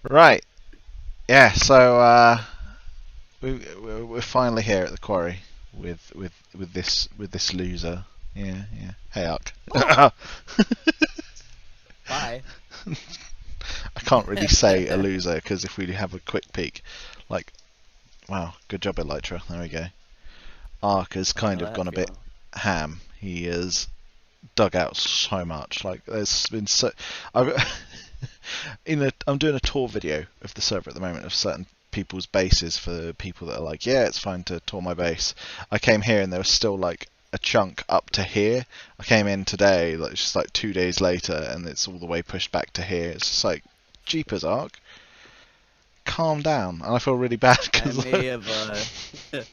Right. Yeah. So we're finally here at the quarry with this loser. Yeah. Yeah. Hey, Ark. Oh, I bye. can't really say a loser because if we have a quick peek, like, wow, good job, Elytra. There we go. Ark has I kind know of that gone a bit feeling. ham. He has dug out so much. Like, there's been so. I've I'm doing a tour video of the server at the moment of certain people's bases for people that are like, yeah, it's fine to tour my base. I came here and there was still like a chunk up to here. I came in today, like just like 2 days later, and it's all the way pushed back to here. It's just like, Jeepers, Ark, calm down. And I feel really bad I because may have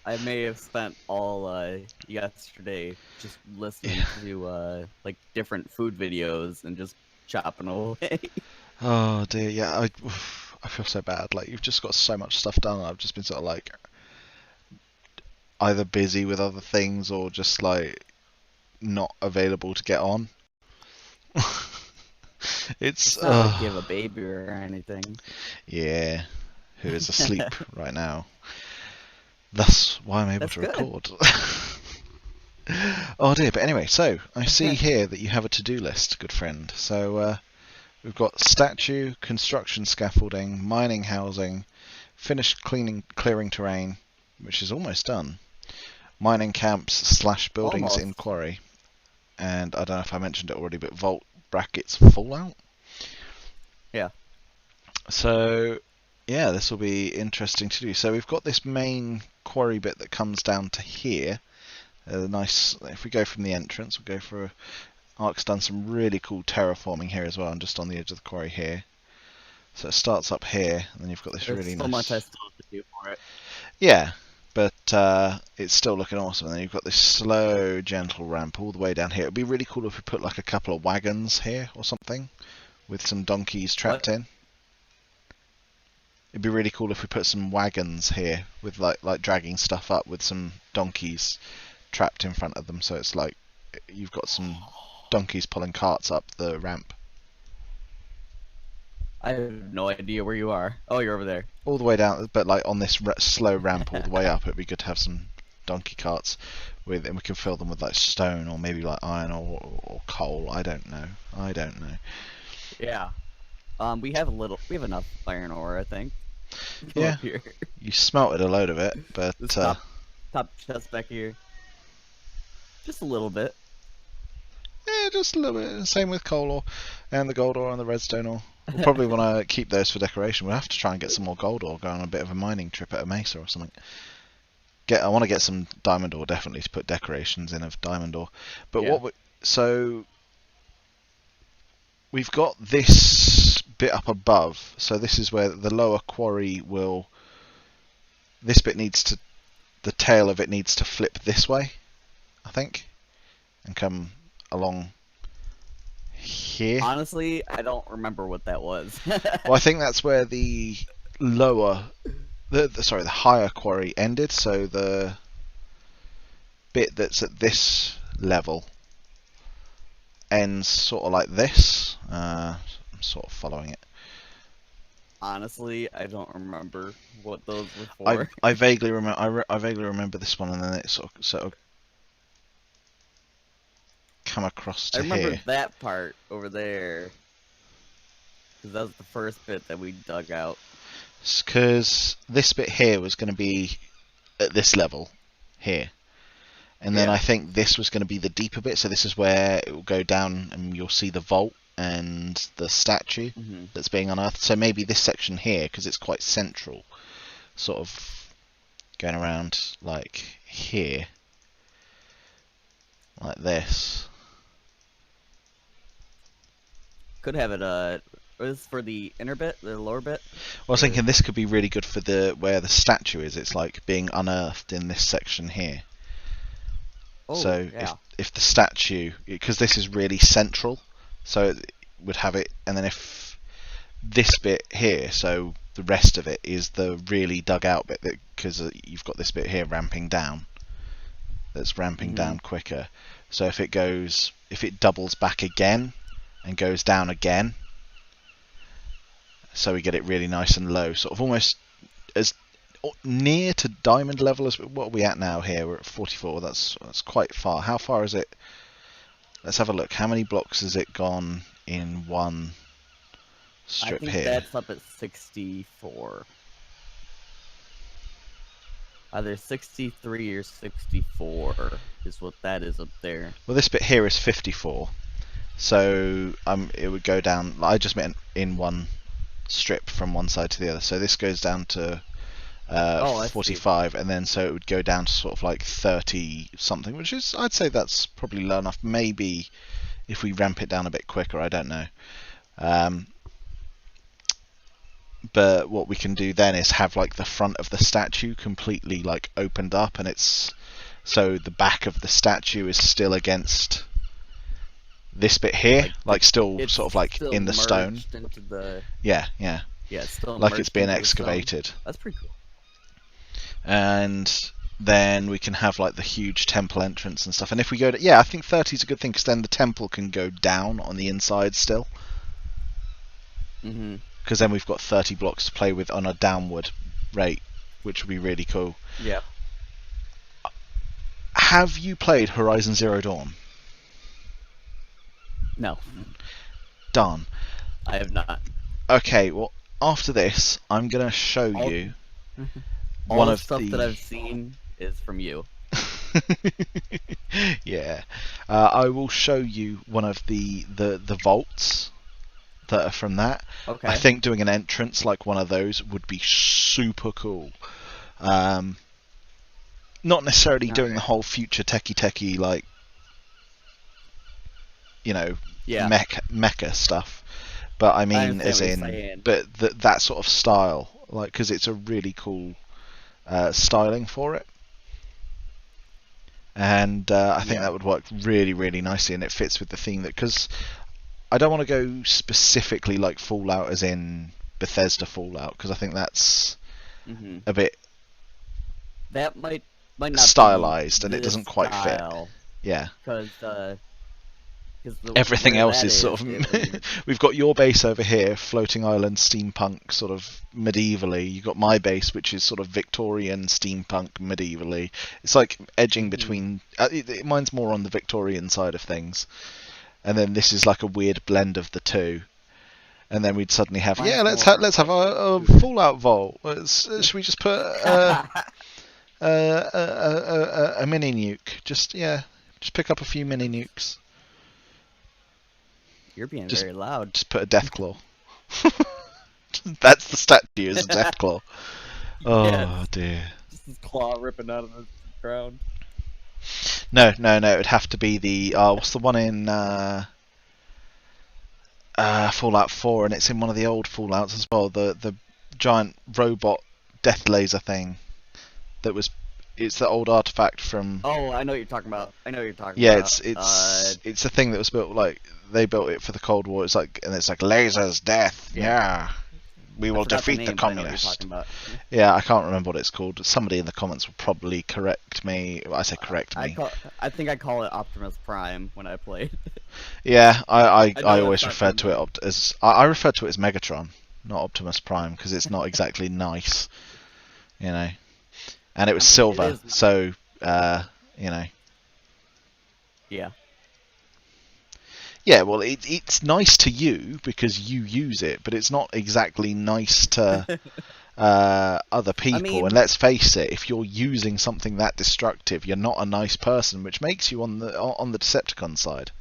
I may have spent all yesterday just listening yeah. to like different food videos and just chopping away. Oh dear, yeah. I feel so bad. Like you've just got so much stuff done. And I've just been sort of like either busy with other things or just like not available to get on. It's It's not like you have a baby or anything. yeah, who is asleep right now. Thus why I'm able That's to good. record. Oh dear, but anyway, so I see here that you have a to-do list, good friend. So we've got statue, construction scaffolding, mining housing, finished clearing terrain, which is almost done. Mining camps slash buildings in Almost. quarry, and I don't know if I mentioned it already, but vault brackets fallout. Yeah. So yeah, this will be interesting to do. So we've got this main quarry bit that comes down to here. Nice. If we go from the entrance, we'll go for. Ark's done some really cool terraforming here as well. I'm just on the edge of the quarry here. So it starts up here, and then you've got this There's really so much I nice. still have to do for it. Yeah, but it's still looking awesome. And then you've got this slow, gentle ramp all the way down here. It'd be really cool if we put like a couple of wagons here or something with some donkeys What? trapped in. It'd be really cool if we put some wagons here with like dragging stuff up with some donkeys trapped in front of them. So it's like you've got some donkeys pulling carts up the ramp I have no idea where you are. Oh, you're over there. all the way down, but like on this slow ramp all the way up. It'd be good to have some donkey carts with, and we can fill them with like stone or maybe like iron or coal. I don't know. I don't know. Yeah. We have enough iron ore, I think. Go Yeah, up here. you smelted a load of it, but This top chest back here. Just a little bit. yeah, just a little bit. Same with coal ore and the gold ore and the redstone ore. We'll probably want to keep those for decoration. We'll have to try and get some more gold ore, go on a bit of a mining trip at a mesa or something. I want to get some diamond ore definitely to put decorations in of diamond ore. But Yeah. so we've got this bit up above. So this is where the lower quarry will. This bit needs to. The tail of it needs to flip this way, I think, and come along here. Honestly, I don't remember what that was. Well, I think that's where the lower, the higher quarry ended. So the bit that's at this level ends sort of like this. I'm sort of following it. Honestly, I don't remember what those were I for. I vaguely remember I vaguely remember this one, and then it sort of come across I to remember here. that part over there because that was the first bit that we dug out. Because this bit here was going to be at this level here. And then I Yeah. think this was going to be the deeper bit, so this is where it will go down and you'll see the vault and the statue Hmm. that's being unearthed. So maybe this section here, because it's quite central, sort of going around like here, like this. Could have it. Was for the inner bit, the lower bit, Well, I was or thinking this could be really good for the where the statue is. It's like being unearthed in this section here. oh So yeah. if the statue, because this is really central, so it would have it, and then if this bit here, so the rest of it is the really dug out bit, because you've got this bit here ramping down, that's ramping Hmm. down quicker. So if it doubles back again and goes down again, so we get it really nice and low, sort of almost as near to diamond level as what are we at now here. We're at 44. That's quite far. How far is it? Let's have a look. How many blocks has it gone in one strip I think here? that's up at 64. Either 63 or 64 is what that is up there. Well, this bit here is 54. So it would go down. I just meant in one strip from one side to the other. So this goes down to 45, and then so it would go down to sort of like 30 something, which is, I'd say that's probably low enough. Maybe if we ramp it down a bit quicker, I don't know. But what we can do then is have like the front of the statue completely like opened up, and it's so the back of the statue is still against this bit here, like still sort of like in the stone. Into the... Yeah. It's still like it's being excavated. That's pretty cool. And then we can have like the huge temple entrance and stuff. And if we go to, I think 30 is a good thing, because then the temple can go down on the inside still. Because then we've got 30 blocks to play with on a downward rate, which would be really cool. Yeah. Have you played Horizon Zero Dawn? No. Darn. I have not. Okay, well, after this, I'm going to show you one of the stuff that I've seen is from you. Yeah. I will show you one of the vaults that are from that. Okay. I think doing an entrance like one of those would be super cool. Not necessarily doing the whole future techie like, mecha stuff, but I mean as in, but that sort of style, like, because it's a really cool styling for it, and I think that would work really, really nicely, and it fits with the theme because I don't want to go specifically like Fallout as in Bethesda Fallout, because I think that's a bit that might not stylized be and it doesn't quite fit. Yeah. Because everything else is sort of we've got your base over here, floating island steampunk sort of medievally. You've got my base, which is sort of Victorian steampunk medievally. It's like edging between mine's more on the Victorian side of things, and then this is like a weird blend of the two. And then we'd suddenly have let's have a Fallout vault. Should we just put a mini nuke? Just pick up a few mini nukes. You're being very loud. Just put a Deathclaw. That's the statue, is a Deathclaw. Oh dear. Just his claw ripping out of the ground. No. It would have to be the what's the one in Fallout 4, and it's in one of the old Fallouts as well. The giant robot death laser thing that was. It's the old artifact from. Oh, I know what you're talking about. Yeah, it's a thing that was built, like they built it for the Cold War. It's like, and it's like lasers, death. Yeah, we will defeat the communists. Yeah, I can't remember what it's called. Somebody in the comments will probably correct me. I say correct me. I think I call it Optimus Prime when I play. Yeah, I always referred to it as I referred to it as Megatron, not Optimus Prime, because it's not exactly nice, And it was silver, so Yeah. Yeah, well, it's nice to you because you use it, but it's not exactly nice to other people. And let's face it, if you're using something that destructive, you're not a nice person, which makes you on the Decepticon side.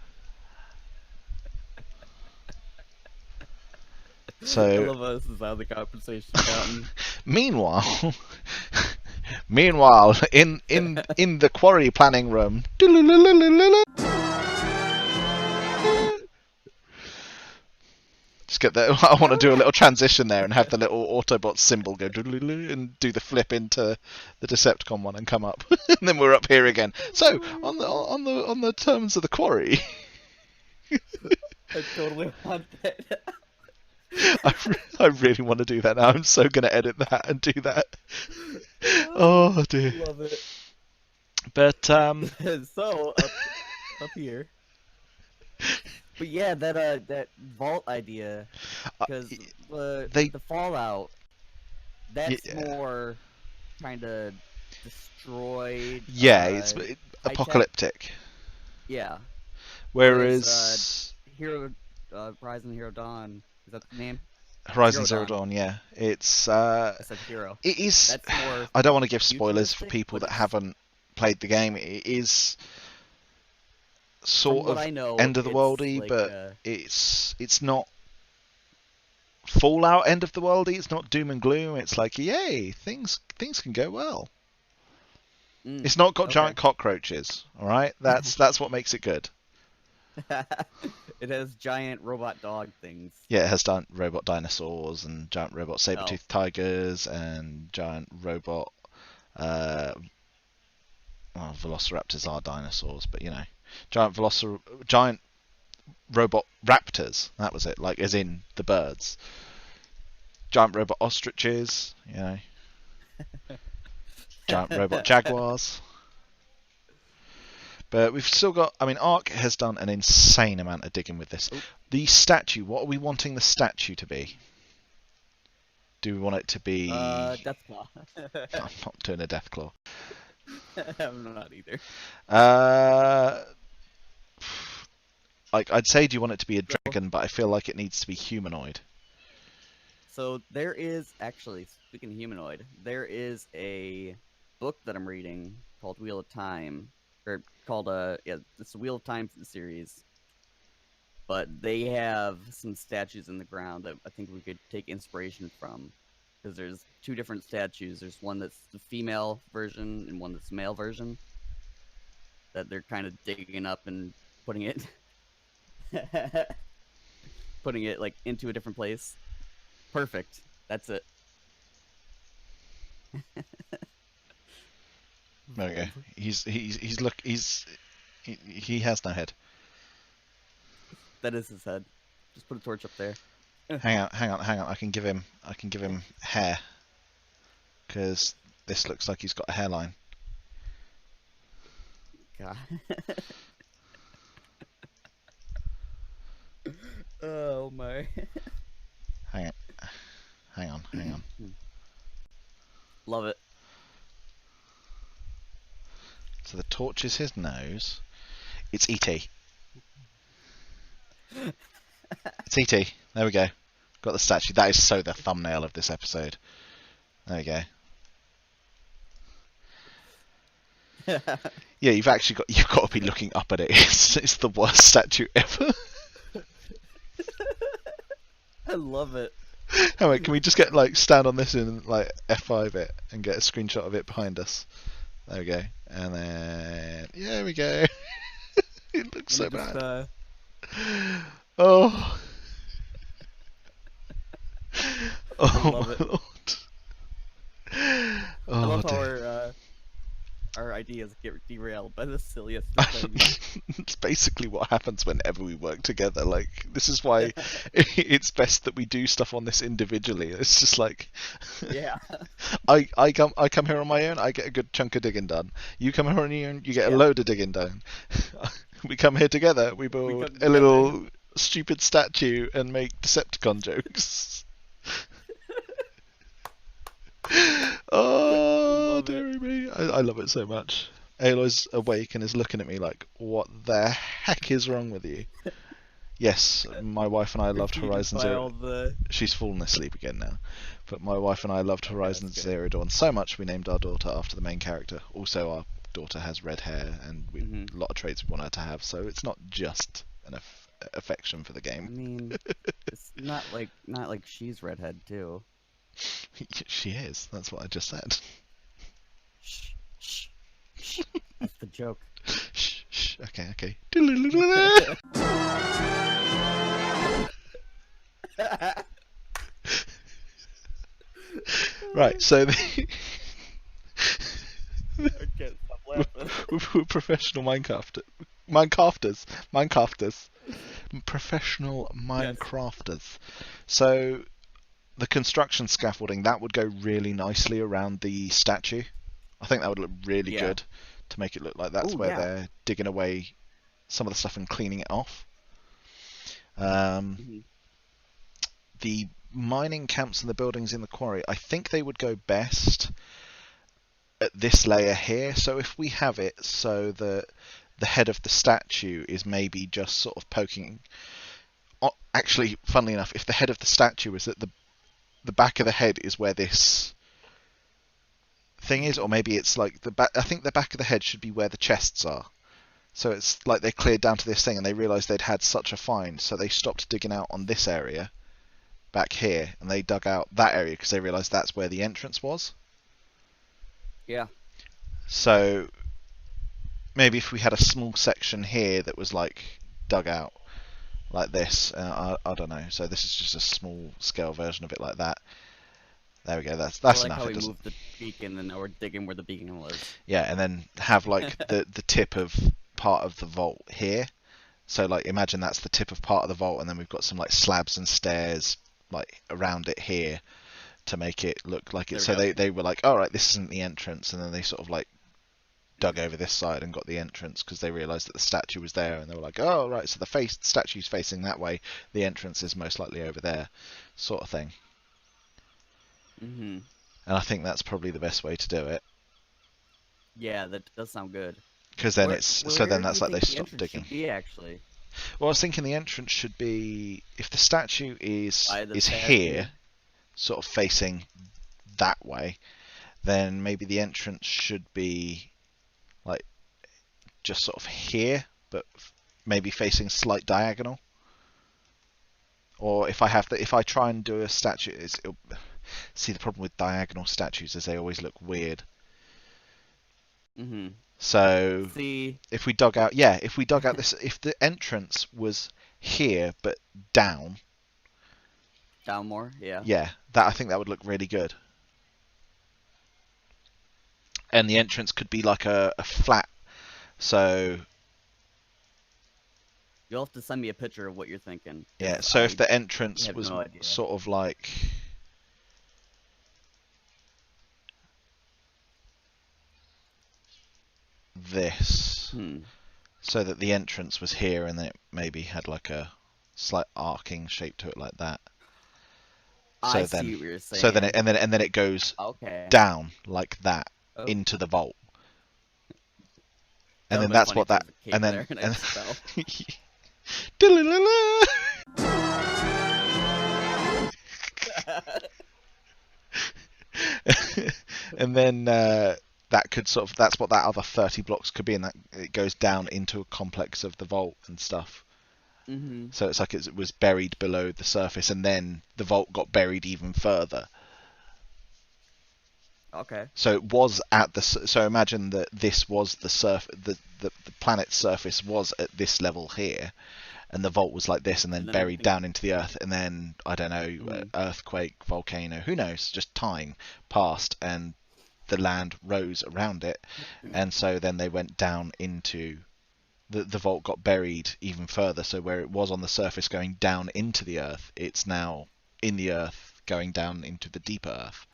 So I love us is how the conversation gotten. Meanwhile, in the Quarry Planning room. Just get that. I want to do a little transition there and have the little Autobot symbol go and do the flip into the Decepticon one and come up, and then we're up here again. So on the terms of the Quarry. I totally want that. I really want to do that now. I'm so going to edit that and do that. Oh dear. Love it. But so up here. But yeah, that vault idea Because They, the Fallout, that's yeah, more kind of destroyed, yeah, it's high tech. apocalyptic. Yeah. Whereas Whereas Hero, Horizon Hero Dawn, is that the name? Horizon Zero Zero Dawn. Dawn, yeah, I said Hero. it is. That's more I don't want to give spoilers for futuristic, people but that it's haven't played the game. It is from sort what of I know, end of the it's worldy, like but it's not Fallout end of the worldy. It's not doom and gloom. It's like, yay, things can go well. It's not got okay. giant cockroaches. All right, that's what makes it good. It has giant robot dog things. Yeah, it has giant robot dinosaurs and giant robot Oh, saber-toothed tigers and giant robot. Uh, well, velociraptors are dinosaurs, but you know, giant robot raptors. That was it. Like as in the birds. Giant robot ostriches. You know, giant robot jaguars. But we've still got. I mean, Ark has done an insane amount of digging with this. oop. The statue. What are we wanting the statue to be? Do we want it to be? Deathclaw. I'm not doing a Deathclaw. I'm not either. Uh, like I'd say, do you want it to be a So, dragon? But I feel like it needs to be humanoid. so there is actually, speaking of humanoid, there is a book that I'm reading called Wheel of Time, or called yeah, it's the Wheel of Time series. But they have some statues in the ground that I think we could take inspiration from. Because there's two different statues. There's one that's the female version and one that's the male version. That they're kind of digging up and putting it, putting it like into a different place. Perfect. That's it. There we go. Fold. He has no head. That is his head. Just put a torch up there. Hang on. I can give him hair because this looks like he's got a hairline. God. Oh my. Hang on. Love it. So the torch is his nose. It's E.T. It's E.T. There we go. Got the statue. That is so the thumbnail of this episode. There we go. Yeah, you've got to be looking up at it. It's the worst statue ever. I love it. Hang on, can we just get like stand on this and like F5 it and get a screenshot of it behind us? There we go. And then yeah, we go. It looks so bad. Oh. Oh love my it. lord. I Oh love how dear. our ideas get derailed by the silliest of things. It's basically what happens whenever we work together. Like this is why it's best that we do stuff on this individually. It's just like Yeah. I come here on my own, I get a good chunk of digging done. You come here on your own, you get a load of digging done. We come here together, we build come a together. little stupid statue and make Decepticon jokes. Oh, Love it. dearie me. I love it so much. Aloy's awake and is looking at me like, what the heck is wrong with you? Yes, my wife and I loved Repeated Horizon by Zero. all the... She's fallen asleep again now. But my wife and I loved Horizon good. Zero Dawn so much we named our daughter after the main character. Also, our daughter has red hair and a lot of traits we want her to have, so it's not just an affection for the I game. mean, it's not like she's redhead too. She is. That's what I just said. Shh, shh, shh. That's the joke. Shh, shh. Okay. Right, so I can't stop laughing. we're professional professional Minecrafters. So the construction scaffolding that would go really nicely around the statue. I think that would look really good to make it look like that's where they're digging away some of the stuff and cleaning it off. the mining camps and the buildings in the quarry, I think they would go best at this layer here. So if we have it so that the head of the statue is maybe just sort of poking. Actually, funnily enough, if the head of the statue is at the back of the head is where this thing is, or maybe it's like the back. I think the back of the head should be where the chests are. So it's like they cleared down to this thing and they realised they'd had such a find, so they stopped digging out on this area back here, and they dug out that area because they realised that's where the entrance was. Yeah. So maybe if we had a small section here that was like dug out like this, I don't know. So this is just a small scale version of it like that. There we go. That's I like enough. how It we doesn't. moved the beacon and now we're digging where the beacon was. Yeah, and then have like the tip of part of the vault here. So like imagine that's the tip of part of the vault, and then we've got some like slabs and stairs like around it here to make it look like it. So they were like, all right, this isn't the entrance, and then they sort of like dug over this side and got the entrance because they realised that the statue was there, and they were like, oh right, so the statue's facing that way, the entrance is most likely over there, sort of thing. Mm-hmm. And I think that's probably the best way to do it. Yeah, that does sound good. Because then then that's like they stop digging. Actually, well, I was thinking the entrance should be, if the statue is statue. here, sort of facing that way, then maybe the entrance should be like just sort of here, but maybe facing slight diagonal. Or if I try and do a statue, see, the problem with diagonal statues is they always look weird. Mm-hmm. So see, if we dug out this, if the entrance was here but down more, yeah, that I think that would look really good. And the entrance could be like a flat. So you'll have to send me a picture of what you're thinking. Yeah. So if the entrance was sort of like this, so that the entrance was here, and then it maybe had like a slight arcing shape to it, like that. So I see what you're saying. So then it goes down like that into the vault, and then that's what that, and then and then that could sort of, that's what that other 30 blocks could be, and that it goes down into a complex of the vault and stuff. Mm-hmm. So it's like it was buried below the surface, and then the vault got buried even further. Okay. So it was at the. So imagine that this was the planet's surface was at this level here, and the vault was like this, and then buried down into the earth, and then I don't know, earthquake, volcano, who knows, just time passed, and the land rose around it, and so then they went down into the vault, got buried even further. So where it was on the surface going down into the earth, it's now in the earth going down into the deep earth.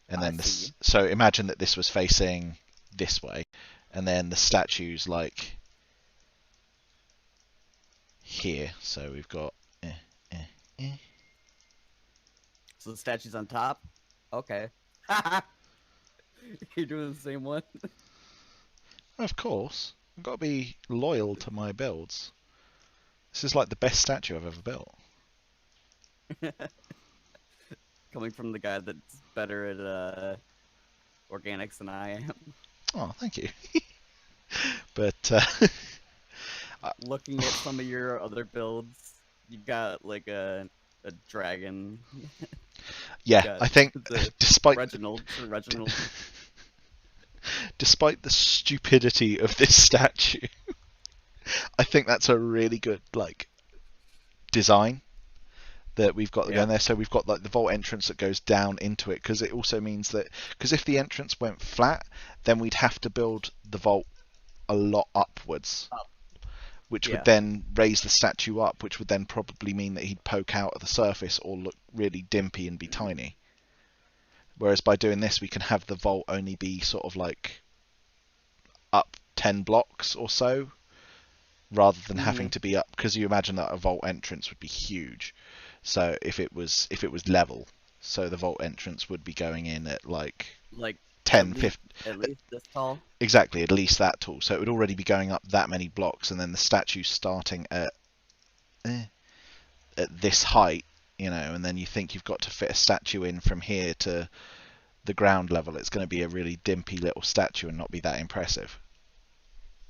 And then so imagine that this was facing this way, and then the statue's like here. So we've got So the statue's on top? Okay. You're doing the same one? Of course. I've got to be loyal to my builds. This is like the best statue I've ever built. Coming from the guy that's better at organics than I am. Oh, thank you. But looking at some of your other builds, you got like a dragon. Yeah, I think despite Reginald. Despite the stupidity of this statue, I think that's a really good like design that we've got going there. So we've got like the vault entrance that goes down into it, because it also means that, because if the entrance went flat, then we'd have to build the vault a lot upwards, which would then raise the statue up, which would then probably mean that he'd poke out at the surface or look really dimpy and be tiny. Whereas by doing this, we can have the vault only be sort of like up 10 blocks or so, rather than having Mhm. to be up, because you imagine that a vault entrance would be huge. So if it was level, so the vault entrance would be going in at like Like 10, 15, at least this tall. exactly, at least that tall. So it would already be going up that many blocks, and then the statue starting eh, at this height, and then you think you've got to fit a statue in from here to the ground level. It's going to be a really dimpy little statue and not be that impressive.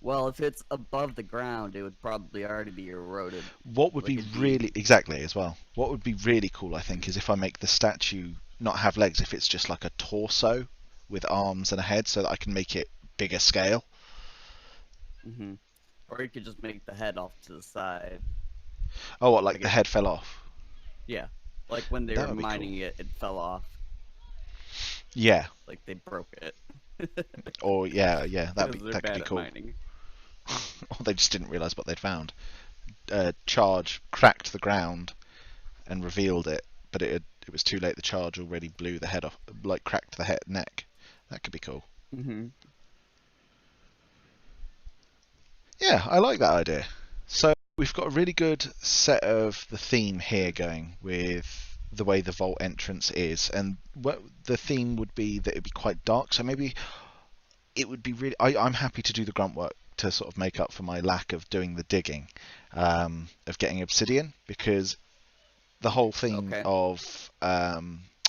Well, if it's above the ground, it would probably already be eroded. What would Like be it'd be. really, exactly, as well, what would be really cool, I think, is if I make the statue not have legs, if it's just like a torso with arms and a head, so that I can make it bigger scale. Hmm. Or you could just make the head off to the side. Oh, what, like Like the it. head fell off? Yeah. Like when they That were would be cool. mining it, it fell off. Yeah. Like they broke it. Or yeah, yeah, Because they're that could be bad at cool. mining. Or they just didn't realize what they'd found. Charge cracked the ground and revealed it, but it was too late. The charge already blew the head off, like cracked the head neck. That could be cool. Hmm. Yeah, I like that idea. So we've got a really good set of the theme here going with the way the vault entrance is, and what the theme would be that it'd be quite dark. So maybe it would be really. I'm happy to do the grunt work to sort of make up for my lack of doing the digging, of getting obsidian, because the whole theme Okay. of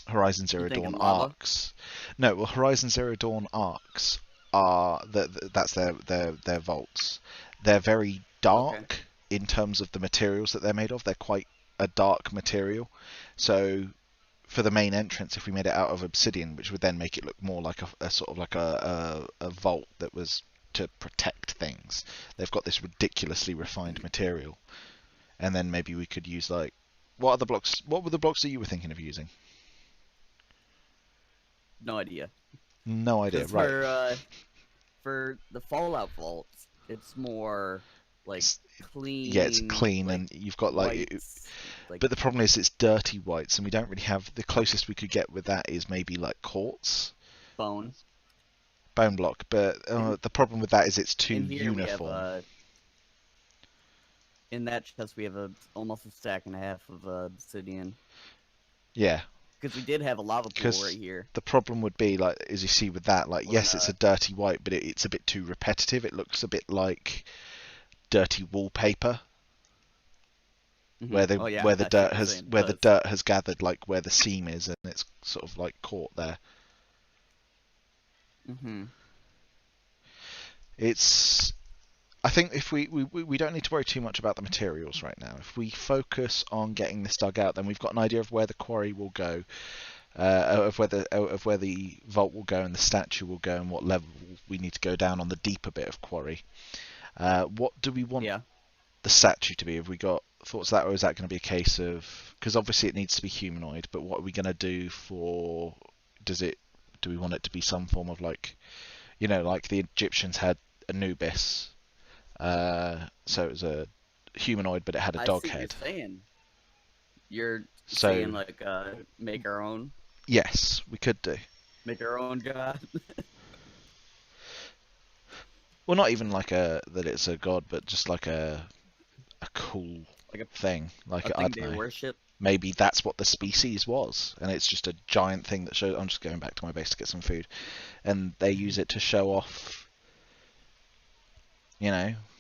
Horizon You Zero Dawn thinking lava? arcs. No, well, Horizon Zero Dawn arcs are that's their vaults. They're very Okay. dark in terms of the materials that they're made of. They're quite a dark material. So for the main entrance, if we made it out of obsidian, which would then make it look more like a sort of like a vault that was to protect things, they've got this ridiculously refined material. And then maybe we could use like what other blocks? What were the blocks that you were thinking of using? No idea. No idea. Because Right. for the Fallout vaults, it's more like It's, yeah, it's clean, clean, like and you've got like. whites, like But the problem is, it's dirty whites, and we don't really have. The closest we could get with that is maybe like quartz, bone. bone block. But In the problem with that is it's too in here we have uniform. in that chest we have almost a stack and a half of obsidian. Yeah, Because we did have a lava pool right because here. the problem would be like, as you see with that, like, When yes, it's a dirty white, but it's a bit too repetitive. It looks a bit like dirty wallpaper, mhm. where the Oh yeah, where the I see what dirt you're has saying. It where the does. dirt has gathered, like where the seam is, and it's sort of like caught there. Hmm. It's I think if we don't need to worry too much about the materials right now. If we focus on getting this dug out, then we've got an idea of where the quarry will go, of where the vault will go and the statue will go, and what level we need to go down on the deeper bit of quarry. What do we want Yeah. the statue to be? Have we got thoughts of that, or is that going to be a case of, because obviously it needs to be humanoid, but what are we going to do for? Does it? Do we want it to be some form of like, like the Egyptians had Anubis, so it was a humanoid, but it had a I dog see what you're head. saying. You're So saying like yes, we could do. make our own god. Well, not even like that it's a god, but just like a cool Like thing. Like, a I thing don't they know. worship. Maybe that's what the species was, and it's just a giant thing that shows. I'm just going back to my base to get some food, and they use it to show off.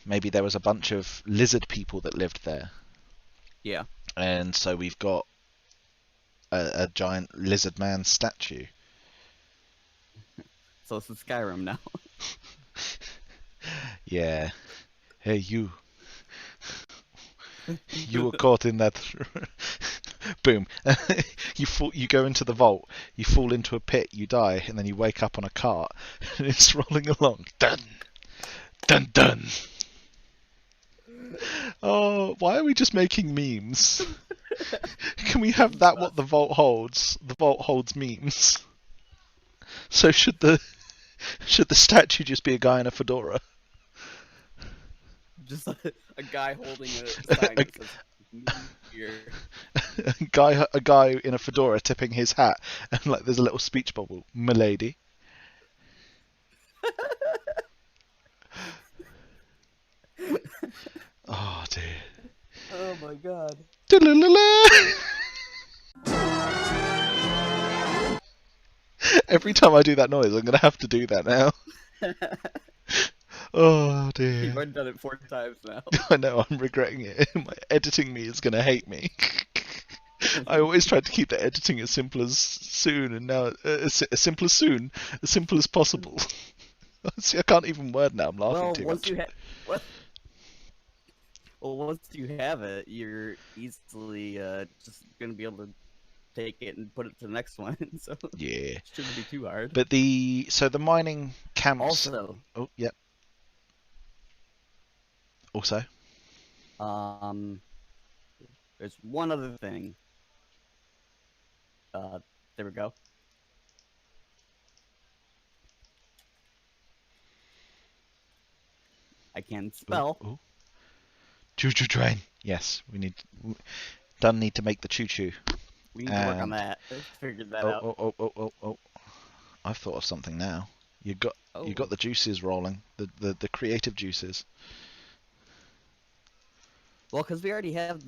Maybe there was a bunch of lizard people that lived there, Yeah. and so we've got a giant lizard man statue. So it's in Skyrim now. Yeah. Hey, you. You were caught in that. Boom. You go into the vault, you fall into a pit, you die, and then you wake up on a cart, and it's rolling along. Dun, dun, dun. Oh, why are we just making memes? Can we have that? What the vault holds? The vault holds memes. So should the statue just be a guy in a fedora? Just a guy holding a sign a, that says "Me here." a guy in a fedora tipping his hat, and like there's a little speech bubble, "Milady." Oh dear. Oh my god. Every time I do that noise, I'm gonna have to do that now. Oh You've dear. already done it 4 times now. I know, I'm regretting it. My editing me is gonna hate me. I always tried to keep the editing as simple as soon, and now as simple as soon, as simple as possible. See, I can't even word now. I'm laughing Well, too once much. you have well, once you have it, you're easily just gonna be able to take it and put it to the next one. So it Yeah, shouldn't be too hard. but the mining camps. Also, Oh, yep. Also, um, there's one other thing. Uh, there we go. I can oh, spell. oh, choo choo train. Yes, done need to make the choo choo. We need to work on And that. Figured that oh out. oh oh oh oh oh, I've thought of something now. You got Oh, the juices rolling, the creative juices. well, because we already have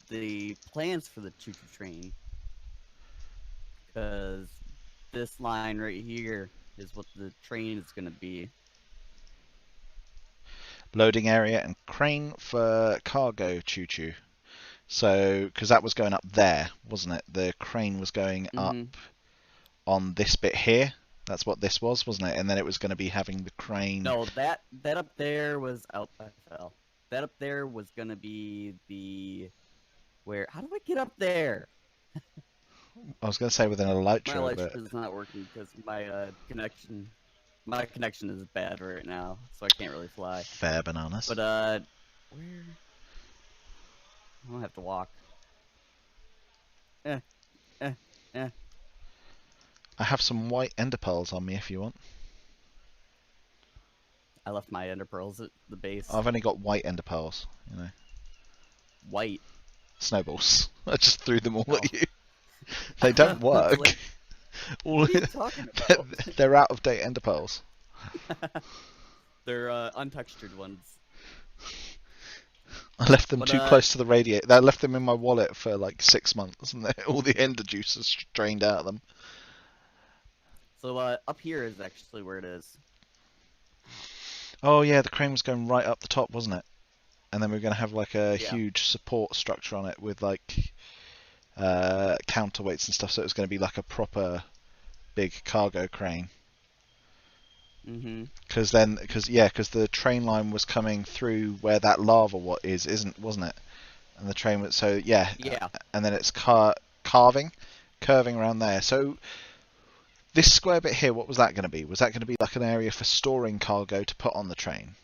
the plans for the choo-choo train. Because this line right here is what the train is gonna be. Loading area and crane for cargo choo choo. So, because that was going up there, wasn't it? The crane was going up Mm-hmm. on this bit here. That's what this was, wasn't it? And then it was going to be having the crane. No, that up there was out. I fell. That up there was gonna be the where? How do I get up there? I was going to say with an My elytra, but elytra is not working because my connection is bad right now, so I can't really fly. fair bananas. But where? I don't have to walk. Eh, eh, eh. I have some white ender pearls on me if you want. I left my ender pearls at the base. I've only got white ender pearls, White. snowballs. I just threw them all Oh, at you. They don't it's work. like, All what are you talking about? they're out of date ender pearls. They're untextured ones. I left them But too close to the radiator. I left them in my wallet for like 6 months, and all the ender juice is drained out of them. so up here is actually where it is. Oh yeah, the crane was going right up the top, wasn't it? And then we are going to have like a Yeah. huge support structure on it with like counterweights and stuff. So it was going to be like a proper big cargo crane. Mm-hmm. Because the train line was coming through where that lava wasn't it? And the train was Yeah. and then it's curving around there. So this square bit here, what was that going to be? Was that going to be like an area for storing cargo to put on the train?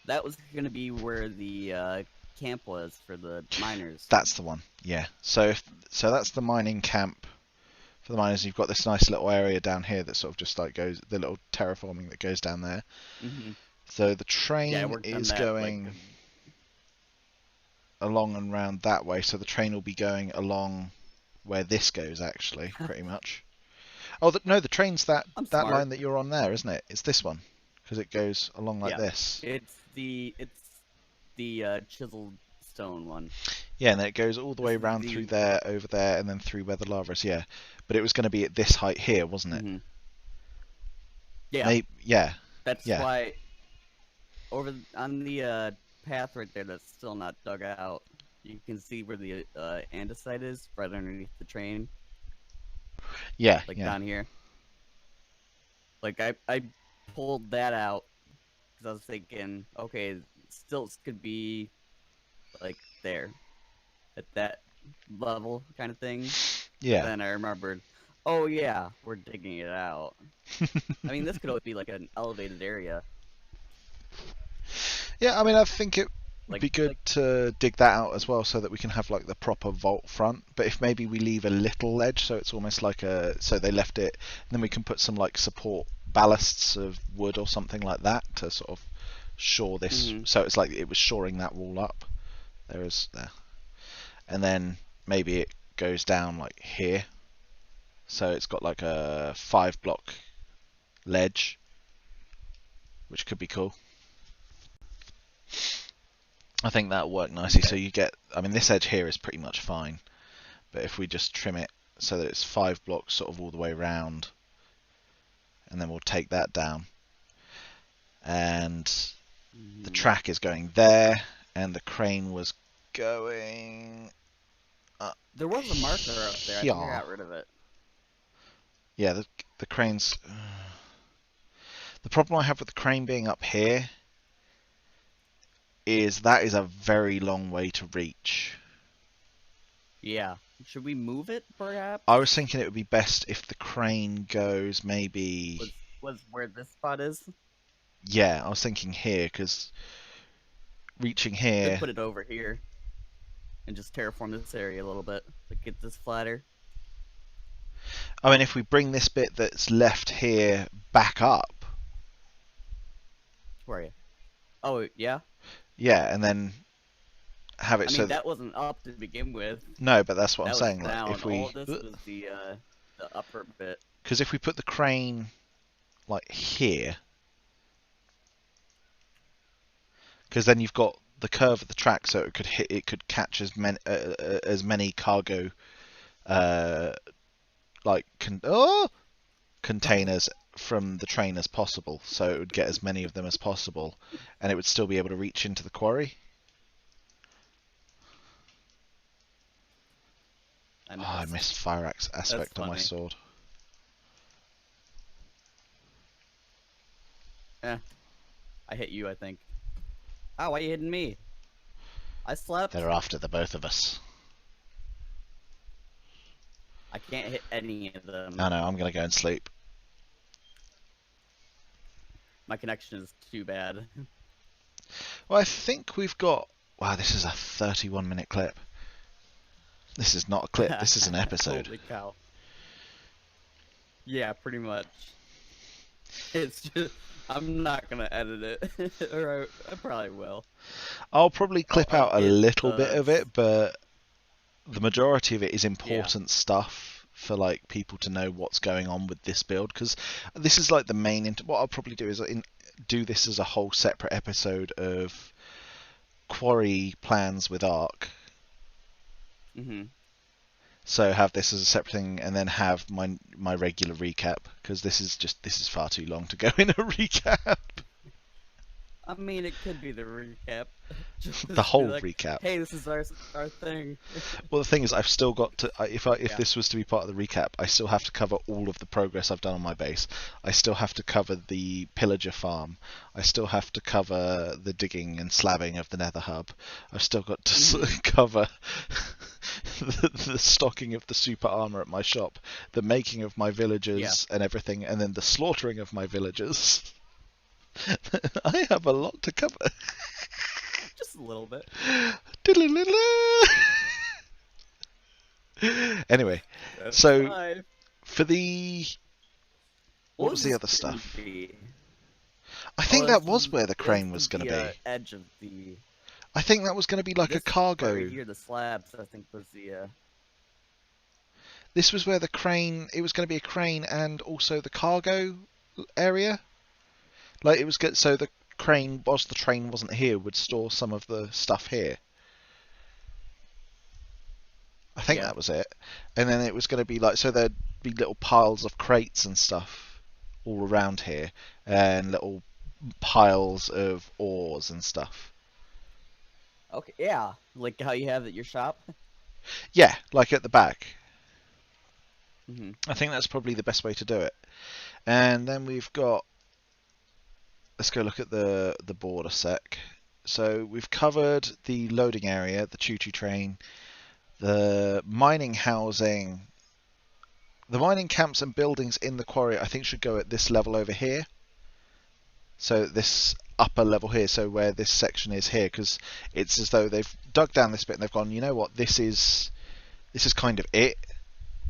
That was gonna be where the camp was for the miners. That's the one. Yeah. So that's the mining camp for the miners. You've got this nice little area down here that sort of just like goes the little terraforming that goes down there. Mm-hmm. So the Yeah, I train worked on is that like going along and round that way. So the train will be going along where this goes actually, pretty much. Oh no, the train's I'm that smart. line that you're on there, isn't it? It's this one because it goes along like Yeah. this. It's the chiseled stone one. Yeah, and then it goes all the way This is round through the there, over there, and then through where the lava is. Yeah, but it was going to be at this height here, wasn't it? mm-hmm. Yeah. Maybe, yeah, That's yeah, why over on the path right there that's still not dug out, you can see where the andesite is right underneath the train, yeah, like yeah. down here. Like I pulled that out because I was thinking, okay, stilts could be like there at that level kind of thing. Yeah. Then I remembered, oh yeah, we're digging it out. I mean, this could always be like an elevated area. Yeah, I mean, I think it would Like, be good to dig that out as well so that we can have like the proper vault front. But if maybe we leave a little ledge so it's almost like so they left it, then we can put some like support ballasts of wood or something like that to sort of shore this. mm-hmm. So it's like it was shoring that wall up. There. And then maybe it goes down like here. So it's got like a 5 block ledge, which could be cool. I think that'll work nicely. So Okay. you get, I mean, this edge here is pretty much fine, but if we just trim it so that it's 5 blocks sort of all the way round, and then we'll take that down, and the Hmm. track is going there, and the crane was going up There was a marker up there. I think I here. got rid of it. Yeah, the crane's. The problem I have with the crane being up here is that is a very long way to reach. Yeah. Should we move it, I was perhaps? thinking it would be best if the crane goes maybe. Was where this spot is? Yeah, I was thinking here because reaching Could here. put it over here and just terraform this area a little bit to get this flatter. I mean, if we bring this bit that's left here back up, Where are you? Oh, yeah. yeah, and then have it I so mean, that. that wasn't up to begin with. No, but that's what I'm That was saying. Like, down. if All we. of this was the upper bit. Because if we put the crane like here, because then you've got the curve of the track, so it could catch as many cargo uh, like containers from the train as possible, so it would get as many of them as possible, and it would still be able to reach into the quarry. I Oh, I missed. missed fire That's aspect on my funny. sword. Eh, I hit you, I think. Oh, why are you hitting me? I slept. They're after the both of us. I can't hit any of Oh them. no, I'm gonna go and sleep. My connection is too bad. Well, I think we've got. Wow, this is a 31-minute clip. This is not a clip. This is an episode. Holy cow. Yeah, pretty much. It's just I'm not gonna edit it, or I probably will. I'll probably clip I'll out a get little bit of it, but the majority of it is yeah. important stuff for like people to know what's going on with this build, because this is like the main. What I'll probably do is do this as a whole separate episode of Quarry plans with Arc. Mhm. So have this as a separate thing, and then have my regular recap, because this is far too long to go in a recap. I mean, it could be the recap. The Just be whole like, recap. hey, this is our thing. Well, the thing is, I've still got to. If Yeah. this was to be part of the recap, I still have to cover all of the progress I've done on my base. I still have to cover the pillager farm. I still have to cover the digging and slabbing of the nether hub. I've still got to Mhm. cover the stocking of the super armor at my shop, the making of my Yeah. villagers and everything, and then the slaughtering of my villagers. I have a lot to cover. Just a little bit. Anyway, That's so fine. for the what What was was the this other gonna stuff? be? I Oh, think that was where the this crane was is going to the be. edge of the. I think that was going to be like a This part right cargo. here, the slabs, I think was the. This was where the crane. It was going to be a crane and also the cargo area. Like it was good. So the crane, whilst the train wasn't here, would store some of the stuff here. I think Yeah. that was it. And then it was going to be like, so there'd be little piles of crates and stuff all around here, and little piles of ores and stuff. Okay. Yeah. Like how you have at your shop. Yeah, like at the back. Mhm. I think that's probably the best way to do it. And then we've got. Let's go look at the board a sec. So we've covered the loading area, the choo-choo train, the mining housing, the mining camps and buildings in the quarry. I think should go at this level over here. So this upper level here, so where this section is here, because it's as though they've dug down this bit and they've gone, you know what, this is kind of it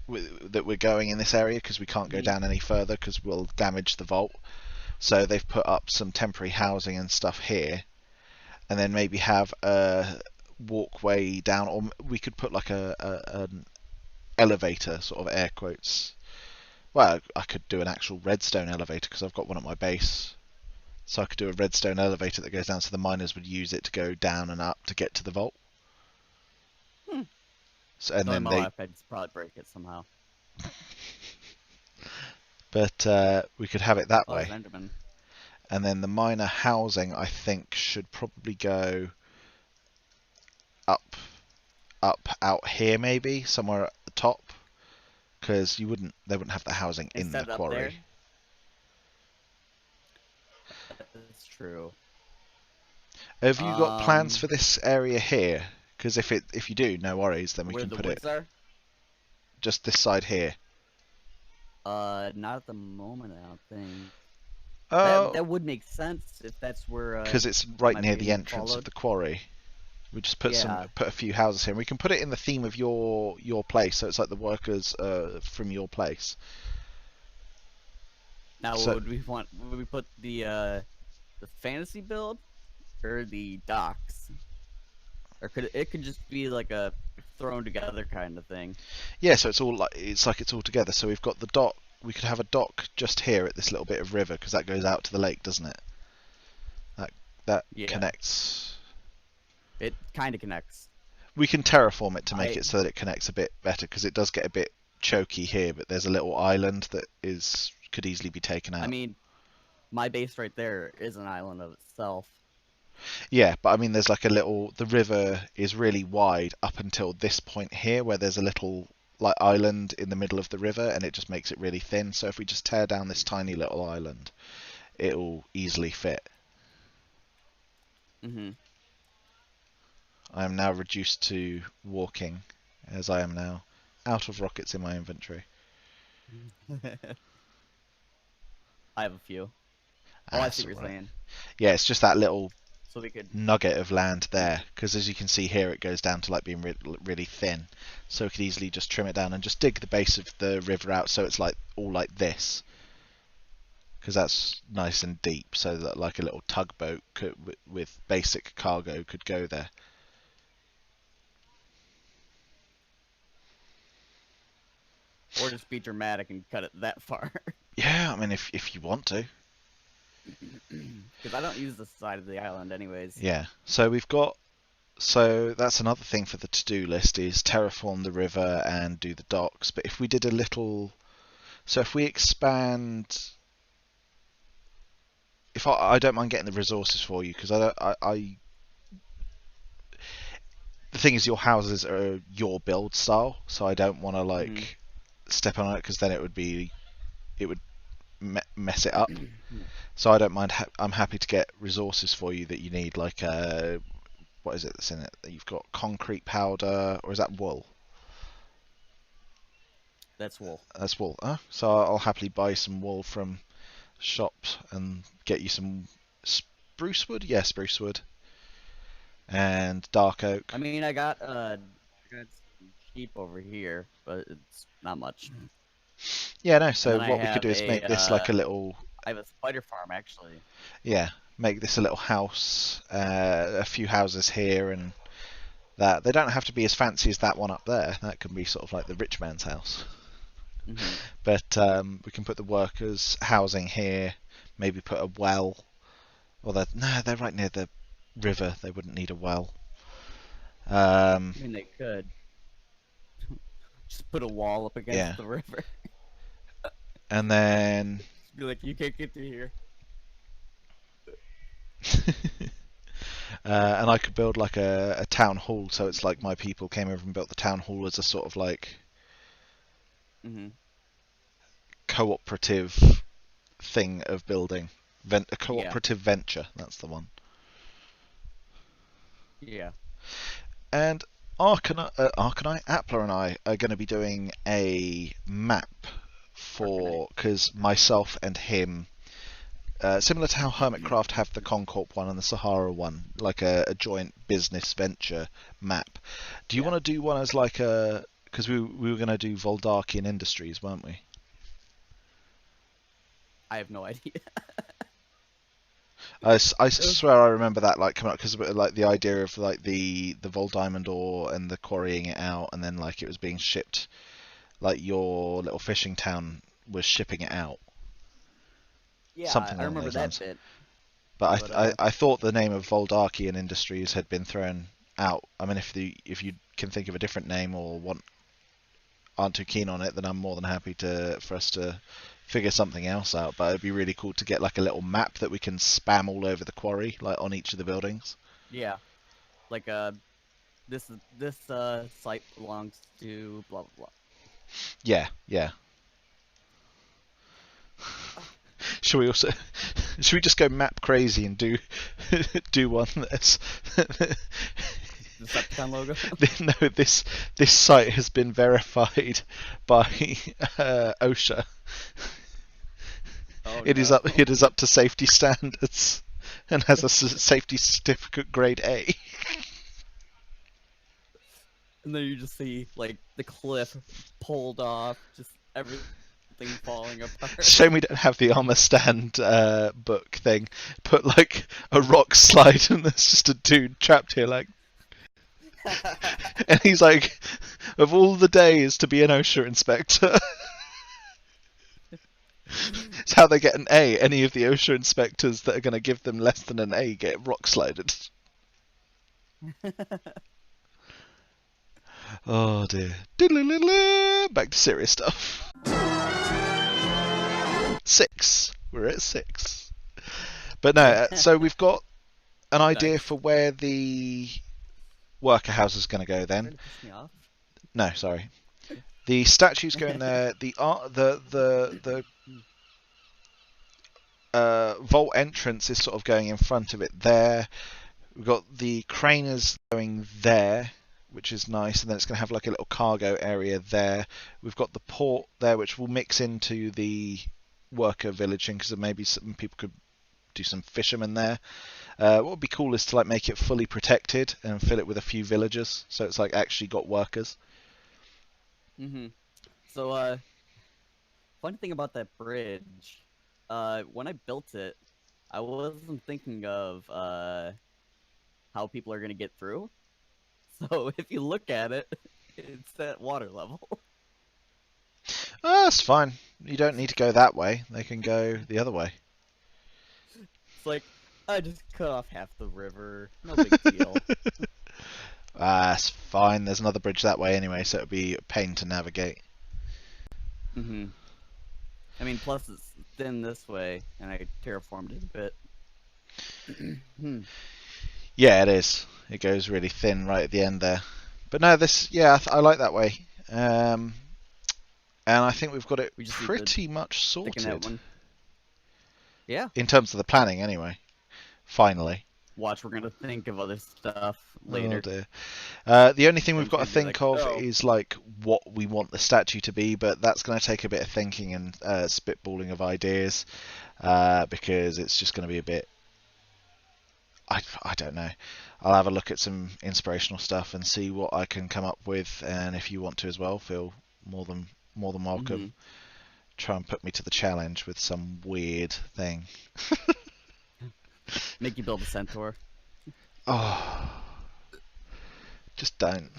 that we're going in this area, because we can't go Mhm. down any further because we'll damage the vault. So they've put up some temporary housing and stuff here, and then maybe have a walkway down, or we could put like an elevator, sort of air quotes. Well, I could do an actual redstone elevator because I've got one at my base. So I could do a redstone elevator that goes down, so the miners would use it to go down and up to get to the vault. Hmm. So, and Knowing then my they, life, I'd probably break it somehow. but we could have it that Oh, there's way. Enderman. And then the miner housing, I think, should probably go up, out here maybe somewhere at the top, because they wouldn't have the housing in the Instead up quarry. there. That's true. Have you got plans for Um, this area here? Because if you do, no worries, then we where can the put it woods are? just this side here. Not at the moment, I don't think. That Oh, that would make sense if that's where because it's right my near base the is entrance of followed. the quarry. We just Yeah. put a few houses here, and we can put it in the theme of your place, so it's like the workers from your place. Now, So would we want? Would we put the fantasy build or the docks, or could it could just be like a thrown together kind of thing? yeah, so it's all together. So we've got the dock. We could have a dock just here at this little bit of river because that goes out to the lake, doesn't it? That that Yeah, connects. it kind of connects. We can terraform it to make I it so that it connects a bit better because it does get a bit choky here, but there's a little island that is could easily be taken I out. mean, my base right there is an island of itself. Yeah, but I mean, there's like a little. The river is really wide up until this point here, where there's a little like island in the middle of the river, and it just makes it really thin. So if we just tear down this tiny little island, it'll easily fit. Hmm. I am now reduced to walking, as I am now out of rockets in my inventory. I have a few. Oh, I see That's what you're alright. saying. Yeah, it's just that little So we could. nugget of land there, because as you can see here, it goes down to like being really thin. So we could easily just trim it down and just dig the base of the river out, so it's like all like this, because that's nice and deep, so that like a little tugboat with basic cargo could go there. Or just be dramatic and cut it that far. Yeah, I mean if you want to. Because I don't use the side of the island anyways. Yeah. So we've got. So that's another thing for the to-do list is terraform the river and do the docks. But if we did a little, so if we expand, if I don't mind getting the resources for you because I don't, I the thing is your houses are your build style, so I don't want to Hmm. like step on it because then it would mess it up. So I don't mind. I'm happy to get resources for you that you need, like what is it that's in it? You've got concrete powder, or is that wool? That's wool. That's wool. So I'll happily buy some wool from shops and get you some spruce wood. Yeah, spruce wood and dark oak. I mean, I got some sheep over here, but it's not much. Yeah, no. And So then I what we could have do is make this like a little. I have a spider farm actually. Yeah, make this a little house. A few houses here and that. They don't have to be as fancy as that one up there. That can be sort of like the rich man's house. Hmm. But we can put the workers' housing here. Maybe put a well. Well, they're right near the river. They wouldn't need a well. Um, I mean, they could just put a wall up yeah, against the river. and then Just be like, you can't get through here. and I could build like a town hall. So it's like my people came over and built the town hall as a sort of like Hmm. cooperative thing of building. A Yeah, cooperative venture. That's the one. yeah. And Arcanite, Appler, and I are going to be doing a map Arcanite. for because myself and him, similar to how Hermitcraft have the Concorp one and the Sahara one, like a joint business venture map. Do you Yeah, want to do one as like a? Because we were going to do Voldarkian Industries, weren't we? I have no idea. I It was, swear I remember that like coming up because like the idea of like the Vol Diamond ore and the quarrying it out and then like it was being shipped like your little fishing town was shipping it out, yeah, something I along remember those that lines. bit. But But I thought the name of Voldarkian Industries had been thrown out. I mean, if you can think of a different name or aren't too keen on it, then I'm more than happy for us to figure something else out. But it'd be really cool to get like a little map that we can spam all over the quarry, like on each of the buildings. yeah, like this site belongs to blah blah Yeah, yeah. blah. Should we also should we just go map crazy and do do one that's Decepticon logo. no, this site has been verified by OSHA. Oh It is no! up to safety standards and has a safety certificate grade A. And then you just see like the cliff pulled off, just everything falling apart. Shame we don't have the armor stand book thing. Put like a rock slide and there's just a dude trapped here like, and he's like, of all the days to be an OSHA inspector. It's how they get an A. Any of the OSHA inspectors that are going to give them less than an A get rock slided. Oh dear. Back to serious stuff. 6. We're at 6. But no, so we've got an idea Nice. for where the worker house is going to go then. Really pissed me off. No, sorry. The statues go in there. The art, the vault entrance is sort of going in front of it there. We've got the craners going there, which is nice, and then it's going to have like a little cargo area there. We've got the port there, which will mix into the worker villaging because maybe some people could do some fishermen there. What would be cool is to like make it fully protected and fill it with a few villagers, so it's like actually got workers. So, funny thing about that bridge, when I built it, I wasn't thinking of how people are gonna get through. So if you look at it, it's at water level. Oh, that's fine. You don't need to go that way. They can go the other way. It's like I just cut off half the river. No big deal. That's fine. There's another bridge that way anyway, so it'll be a pain to navigate. I mean, plus it's thin this way, and I terraformed it a bit. Yeah, it is. It goes really thin right at the end there. But no, this, yeah, I like that way. And I think we've got it We just need to pretty much Sticking that sorted. one. Yeah. In terms of the planning, anyway. Finally. Watch, we're gonna think of other stuff Oh later. dear. The only thing we've got to Things gonna be think like, of oh. is like what we want the statue to be, but that's going to take a bit of thinking and spitballing of ideas because it's just going to be a bit. I don't know. I'll have a look at some inspirational stuff and see what I can come up with, and if you want to as well, feel more than welcome. Try and put me to the challenge with some weird thing. Make you build a centaur. Oh, just don't.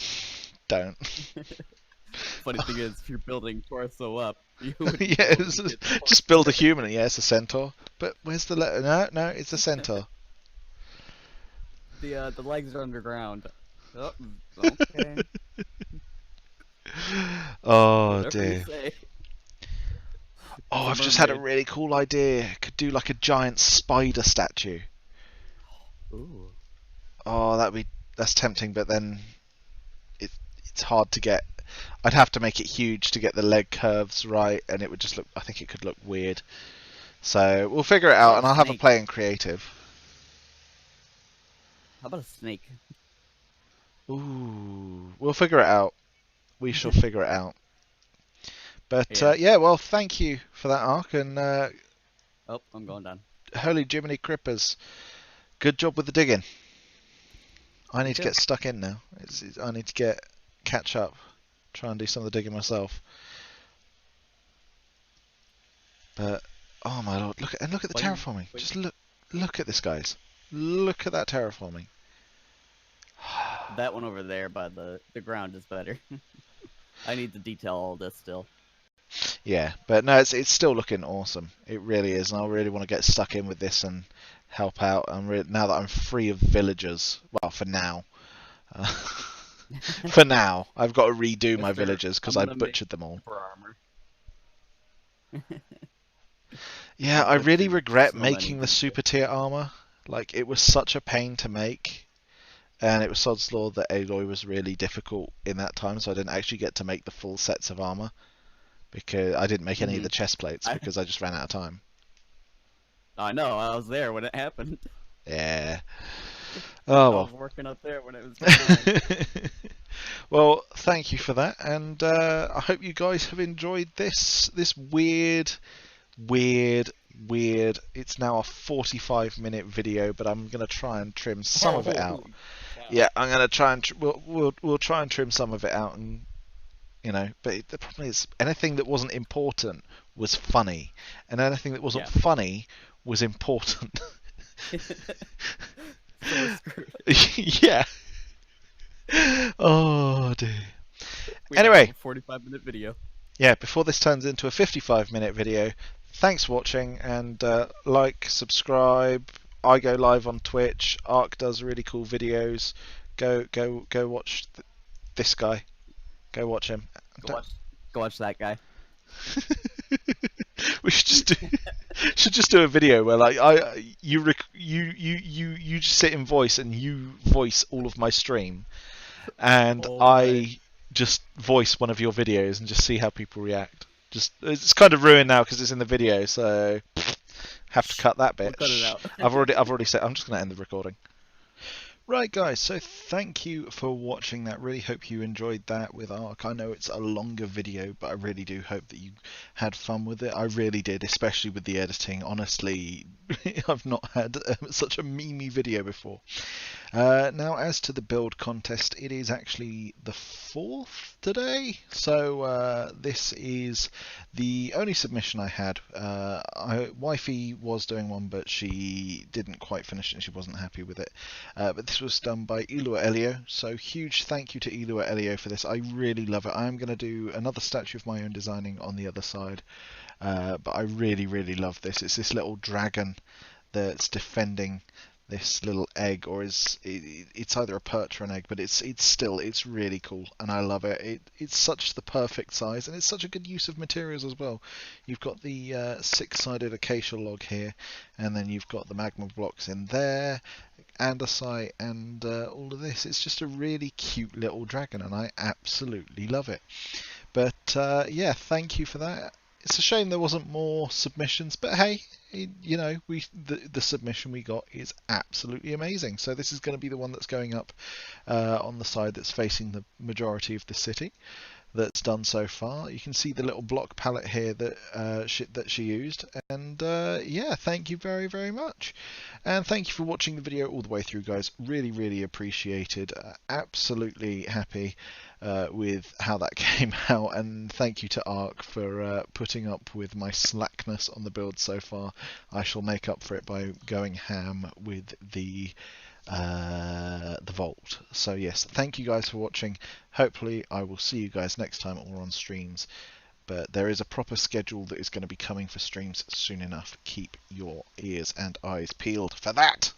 Funny thing is, if you're building torso up, you would Yeah, just build a human. Yeah, it's a centaur. But where's the letter? No, it's a centaur. The legs are underground. Oh, okay. Oh Whatever you dear. say. Oh, I've It's a just had a mermaid. really cool idea. Could do like a giant spider statue. Ooh. Oh, that's tempting, but then it's hard to get. I'd have to make it huge to get the leg curves right, and it would just look. I think it could look weird. So we'll figure it How out, about and a I'll have a snake? play in creative. How about a snake? Ooh, we'll figure it out. We shall figure it out. But Yeah. yeah, well, thank you for that, Ark, and Oh, I'm going down. holy Jiminy Crippers, good job with the digging. I Me need to too. get stuck in now. I need to catch up, try and do some of the digging myself. But oh my lord, look at the Wait, terraforming. wait. Just look at this, guys. Look at that terraforming. That one over there by the ground is better. I need to detail all this still. Yeah, but no, it's still looking awesome. It really is, and I really want to get stuck in with this and help out. Now that I'm free of villagers. Well, for now. Uh, for now, I've got to redo my Mister, villagers because I'm I gonna make butchered them all. super armor. Yeah, You I really butchered regret so many making the people. super tier armor. Like, it was such a pain to make, and it was Sod's Law that Aloy was really difficult in that time, so I didn't actually get to make the full sets of armor because I didn't make any of Hmm the chest plates I because I just ran out of time. I know. I was there when it happened. Yeah. Oh I well. was working up there when it was going on. Well, thank you for that, and I hope you guys have enjoyed this weird, weird. It's now a 45-minute video, but I'm gonna try and trim some of it out. Holy cow! Yeah, I'm gonna try and we'll try and trim some of it out, and But the problem is, anything that wasn't important was funny, and anything that wasn't Yeah. funny was important. So we're screwed. Yeah. Oh dear. We now have Anyway, a 45-minute video. yeah, before this turns into a 55-minute video, thanks for watching, and like, subscribe. I go live on Twitch. Ark does really cool videos. Go watch this guy. Go watch him. Go watch. Go watch that guy. We should just do a video where like you just sit in voice and you voice all of my stream, and All the way. I just voice one of your videos and just see how people react. Just it's kind of ruined now because it's in the video, so have to cut that We'll bit. cut it out. I've already said I'm just going to end the recording. Right, guys, so thank you for watching that. Really hope you enjoyed that with Ark. I know it's a longer video, but I really do hope that you had fun with it. I really did, especially with the editing. Honestly, I've not had such a memey video before. Now, as to the build contest, it is actually the 4th today, so this is the only submission I had. Wifey was doing one, but she didn't quite finish it and she wasn't happy with it. But this was done by Elua Elio, so huge thank you to Elua Elio for this. I really love it. I am going to do another statue of my own designing on the other side, but I really, really love this. It's this little dragon that's defending this little egg, or it's either a perch or an egg, but it's really cool, and I love it. It's such the perfect size, and it's such a good use of materials as well. You've got the 6-sided acacia log here, and then you've got the magma blocks in there, andesite, and all of this. It's just a really cute little dragon, and I absolutely love it. But yeah, thank you for that. It's a shame there wasn't more submissions, but hey, the submission we got is absolutely amazing. So this is going to be the one that's going up on the side that's facing the majority of the city that's done so far. You can see the little block palette here that she used, and yeah, thank you very, very much, and thank you for watching the video all the way through, guys. Really, really appreciated. Absolutely happy with how that came out, and thank you to Ark for putting up with my slackness on the build so far. I shall make up for it by going ham with the vault. So yes, thank you guys for watching. Hopefully I will see you guys next time or on streams, but there is a proper schedule that is going to be coming for streams soon enough. Keep your ears and eyes peeled for that.